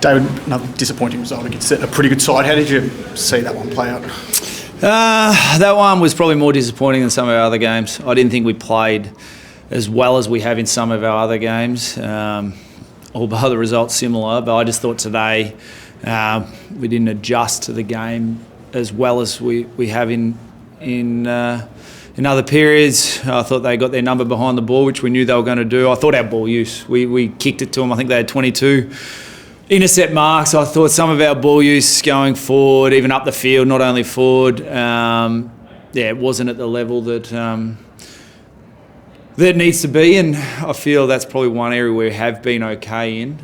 David, another disappointing result against a pretty good side. How did you see that one play out? That one was probably more disappointing than some of our other games. I didn't think we played as well as we have in some of our other games, although the result's similar. But I just thought today we didn't adjust to the game as well as we have in other periods. I thought they got their number behind the ball, which we knew they were going to do. I thought our ball use, we kicked it to them. I think they had 22 intercept marks. I thought some of our ball use going forward, even up the field, not only forward, it wasn't at the level that that needs to be, and I feel that's probably one area we have been okay in.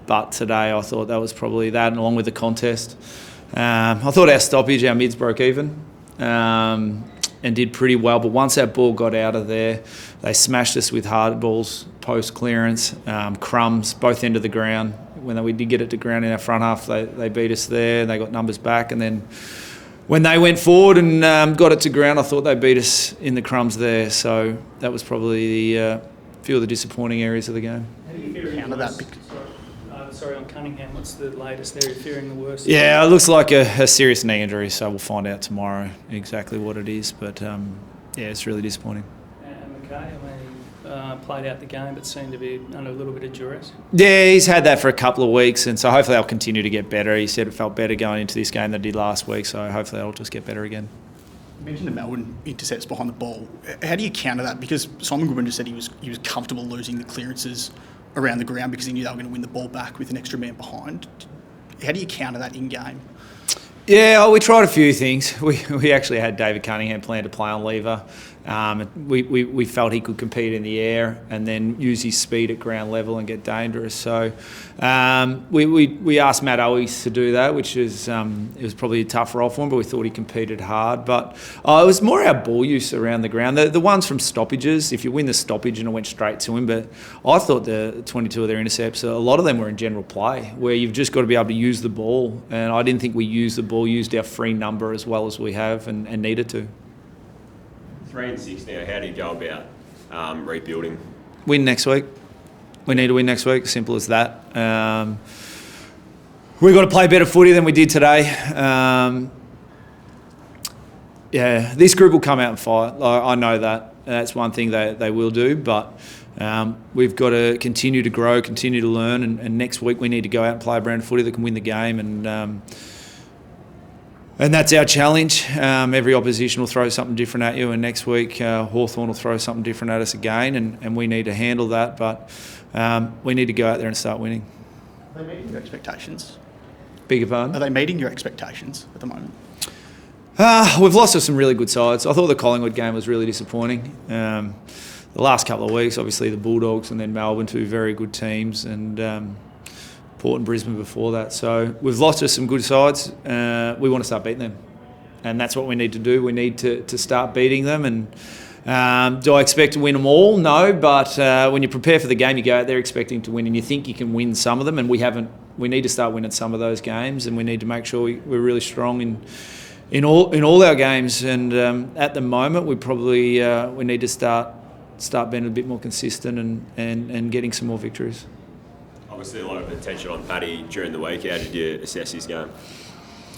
But today I thought that was probably that, and along with the contest. I thought our stoppage, our mids broke even and did pretty well, but once that ball got out of there, they smashed us with hard balls, post clearance, crumbs, both end of the ground. When we did get it to ground in our front half, they beat us there, they got numbers back, and then when they went forward and got it to ground, I thought they beat us in the crumbs there. So that was probably the few of the disappointing areas of the game. How do you counter that? Sorry, on Cunningham, what's the latest there? You're fearing the worst? Yeah, it looks like a serious knee injury, so we'll find out tomorrow exactly what it is. But it's really disappointing. And McKay, played out the game but seemed to be under a little bit of duress. Yeah, he's had that for a couple of weeks, and so hopefully they'll continue to get better. He said it felt better going into this game than it did last week, so hopefully they'll just get better again. You mentioned the Melbourne intercepts behind the ball. How do you counter that? Because Simon Goodwin just said he was comfortable losing the clearances around the ground because he knew they were going to win the ball back with an extra man behind. How do you counter that in game? Yeah, we tried a few things. We actually had David Cunningham plan to play on lever. We felt he could compete in the air and then use his speed at ground level and get dangerous. So we asked Matt Owies to do that, which is it was probably a tough role for him, but we thought he competed hard. But it was more our ball use around the ground. The ones from stoppages, if you win the stoppage and it went straight to him, but I thought the 22 of their intercepts, a lot of them were in general play, where you've just got to be able to use the ball. And I didn't think we used the ball, used our free number as well as we have and needed to. 3 and 6 now. How do you go about rebuilding? Win next week. We need to win next week. Simple as that. We've got to play better footy than we did today. This group will come out and fight. I know that. That's one thing they will do. But we've got to continue to grow, continue to learn. And next week we need to go out and play a brand of footy that can win the game. And that's our challenge. Every opposition will throw something different at you, and next week Hawthorn will throw something different at us again, and we need to handle that. But we need to go out there and start winning. Are they meeting your expectations? Beg your pardon? Are they meeting your expectations at the moment? We've lost to some really good sides. I thought the Collingwood game was really disappointing. The last couple of weeks, obviously the Bulldogs and then Melbourne, two very good teams, and Port and Brisbane before that. So we've lost to some good sides. We want to start beating them. And that's what we need to do. We need to start beating them. And do I expect to win them all? No. But when you prepare for the game, you go out there expecting to win, and you think you can win some of them, and we haven't. We need to start winning some of those games, and we need to make sure we're really strong in all our games. And at the moment, we probably we need to start being a bit more consistent and getting some more victories. Obviously a lot of attention on Paddy during the week. How did you assess his game?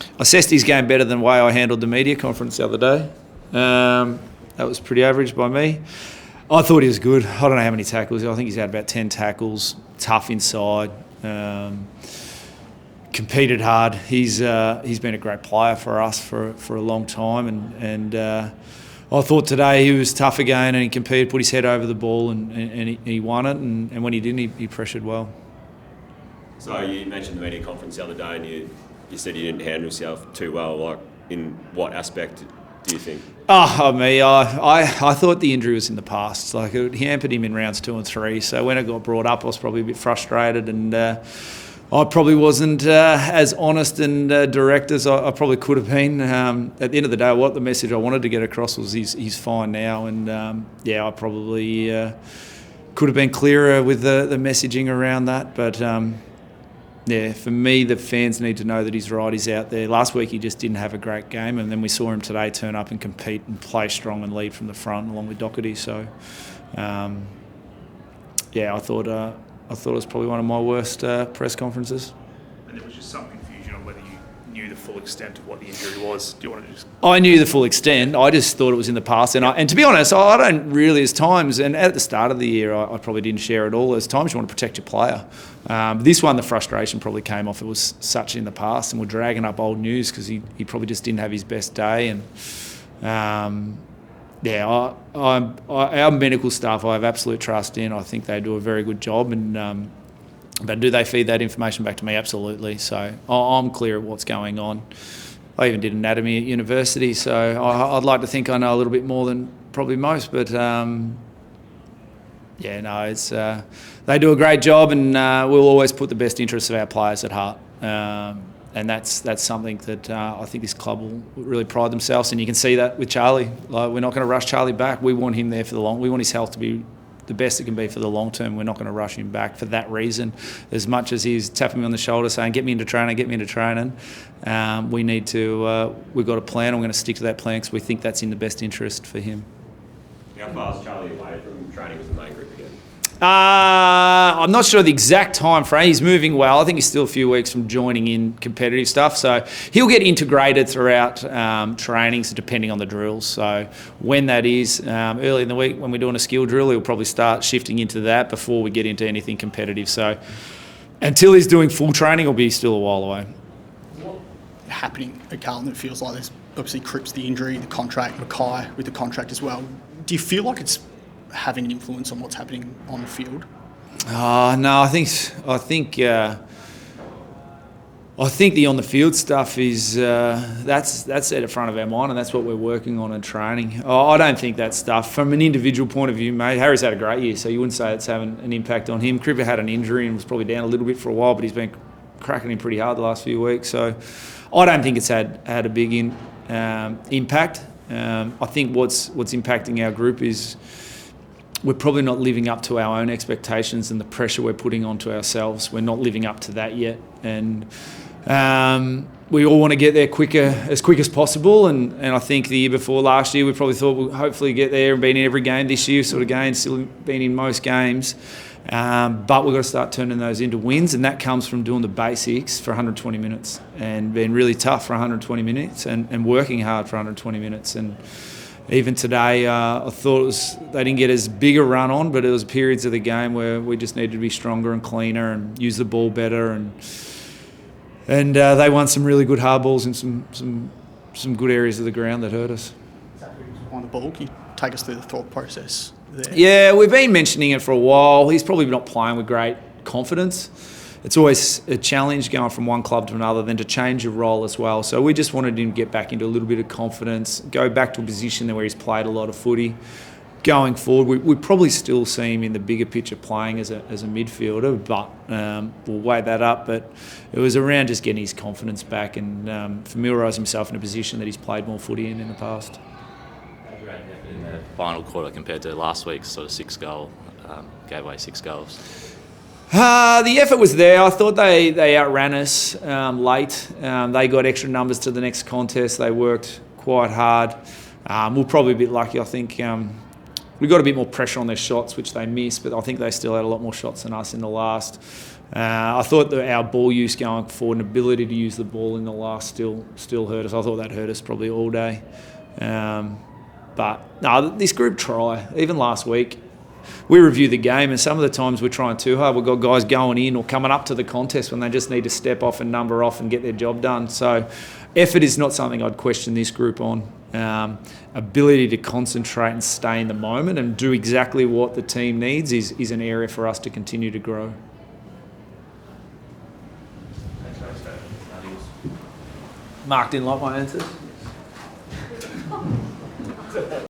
I assessed his game better than the way I handled the media conference the other day. That was pretty average by me. I thought he was good. I don't know how many tackles. I think he's had about 10 tackles, tough inside, competed hard. He's been a great player for us for a long time, and I thought today he was tough again, and he competed, put his head over the ball, and he won it, and when he didn't, he pressured well. So you mentioned the media conference the other day, and you said you didn't handle yourself too well. Like, in what aspect do you think? I thought the injury was in the past. Like, it hampered him in rounds 2 and 3. So when it got brought up, I was probably a bit frustrated, and I probably wasn't as honest and direct as I probably could have been. At the end of the day, what the message I wanted to get across was he's fine now, and I probably could have been clearer with the messaging around that, but. For me, the fans need to know that he's right. He's out there. Last week, he just didn't have a great game, and then we saw him today turn up and compete and play strong and lead from the front along with Doherty. So, I thought I thought it was probably one of my worst press conferences. And there was just some confusion on whether you knew the full extent of what the injury was. Do you want to just... I knew the full extent. I just thought it was in the past. And to be honest, I don't really, there's times, and at the start of the year, I probably didn't share it all. There's times you want to protect your player. This one, the frustration probably came off. It was such in the past, and we're dragging up old news because he probably just didn't have his best day. And our medical staff, I have absolute trust in. I think they do a very good job. And but do they feed that information back to me? Absolutely. So I'm clear of what's going on. I even did anatomy at university, so I'd like to think I know a little bit more than probably most. But it's they do a great job, and we'll always put the best interests of our players at heart. And that's something that I think this club will really pride themselves in. You can see that with Charlie. Like, we're not going to rush Charlie back. We want him there for the long. We want his health to be the best it can be for the long term. We're not going to rush him back for that reason. As much as he's tapping me on the shoulder saying, get me into training, we need to, we've got a plan. I'm going to stick to that plan because we think that's in the best interest for him. How far is Charlie away from training with the main group again? I'm not sure the exact time frame. He's moving well. I think he's still a few weeks from joining in competitive stuff. So he'll get integrated throughout trainings depending on the drills. So when that is, early in the week when we're doing a skill drill, he'll probably start shifting into that before we get into anything competitive. So until he's doing full training, it'll be still a while away. What happening at Carlton? It feels like there's obviously Cripps, the injury, the contract, Mackay with the contract as well. Do you feel like it's having an influence on what's happening on the field? No, I think the on the field stuff is that's at the front of our mind, and that's what we're working on in training. I don't think that stuff from an individual point of view, mate. Harry's had a great year, so you wouldn't say it's having an impact on him. Cripper had an injury and was probably down a little bit for a while, but he's been cracking him pretty hard the last few weeks. So I don't think it's had a big impact. I think what's impacting our group is we're probably not living up to our own expectations and the pressure we're putting onto ourselves. We're not living up to that yet. And we all want to get there as quick as possible. And I think the year before last year, we probably thought we'll hopefully get there and been in every game. This year, sort of gained, still been in most games. But we've got to start turning those into wins. And that comes from doing the basics for 120 minutes and being really tough for 120 minutes and working hard for 120 minutes. And even today, I thought they didn't get as big a run on, but it was periods of the game where we just needed to be stronger and cleaner and use the ball better. And they won some really good hard balls in some good areas of the ground that hurt us. On the ball, can you take us through the thought process there? Yeah, we've been mentioning it for a while. He's probably not playing with great confidence. It's always a challenge going from one club to another, then to change your role as well. So we just wanted him to get back into a little bit of confidence, go back to a position where he's played a lot of footy. Going forward, we probably still see him in the bigger picture playing as a midfielder, but we'll weigh that up. But it was around just getting his confidence back and familiarise himself in a position that he's played more footy in the past. In the final quarter compared to last week's sort of 6-goal, gave away 6 goals. The effort was there. I thought they outran us late. They got extra numbers to the next contest. They worked quite hard. We're probably a bit lucky. I think we got a bit more pressure on their shots, which they missed, but I think they still had a lot more shots than us in the last. I thought that our ball use going forward and ability to use the ball in the last still hurt us. I thought that hurt us probably all day. But no, this group try. Even last week, we review the game, and some of the times we're trying too hard. We've got guys going in or coming up to the contest when they just need to step off and number off and get their job done. So effort is not something I'd question this group on. Ability to concentrate and stay in the moment and do exactly what the team needs is an area for us to continue to grow. Mark didn't like my answers.